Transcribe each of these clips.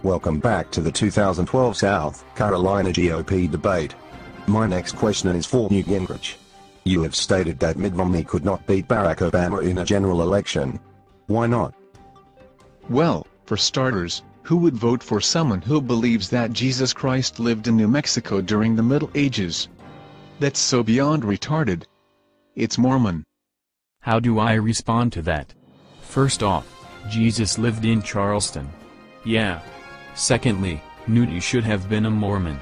Welcome back to the 2012 South Carolina GOP debate. My next question is for Newt Gingrich. You have stated that Mitt Romney could not beat Barack Obama in a general election. Why not? Well, for starters, who would vote for someone who believes that Jesus Christ lived in New Mexico during the Middle Ages? That's so beyond retarded. It's Mormon. How do I respond to that? First off, Jesus lived in Charleston. Yeah. Secondly, Newt, you should have been a Mormon.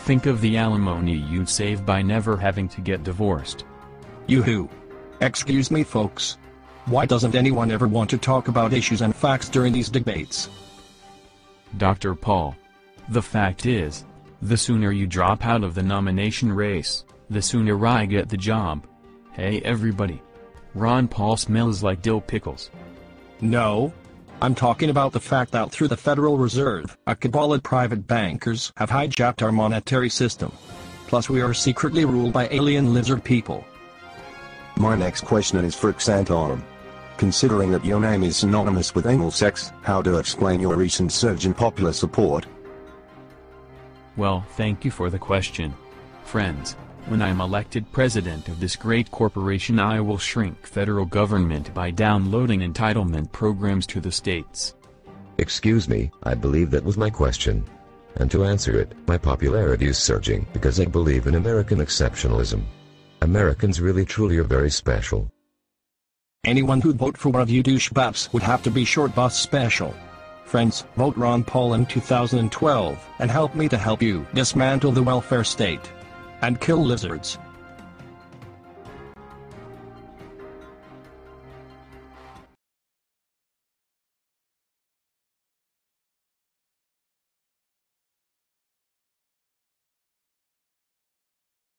Think of the alimony you'd save by never having to get divorced. Yoo-hoo. Excuse me folks. Why doesn't anyone ever want to talk about issues and facts during these debates? Dr. Paul. The fact is, the sooner you drop out of the nomination race, the sooner I get the job. Hey everybody. Ron Paul smells like dill pickles. No. I'm talking about the fact that through the Federal Reserve, a cabal of private bankers have hijacked our monetary system. Plus we are secretly ruled by alien lizard people. My next question is for Xantarum. Considering that your name is synonymous with anal sex, how to explain your recent surge in popular support? Well, thank you for the question. Friends, when I'm elected president of this great corporation, I will shrink federal government by downloading entitlement programs to the states. Excuse me, I believe that was my question. And to answer it, my popularity is surging because I believe in American exceptionalism. Americans really truly are very special. Anyone who'd vote for one of you douchebags would have to be short bus special. Friends, vote Ron Paul in 2012 and help me to help you dismantle the welfare state and kill lizards.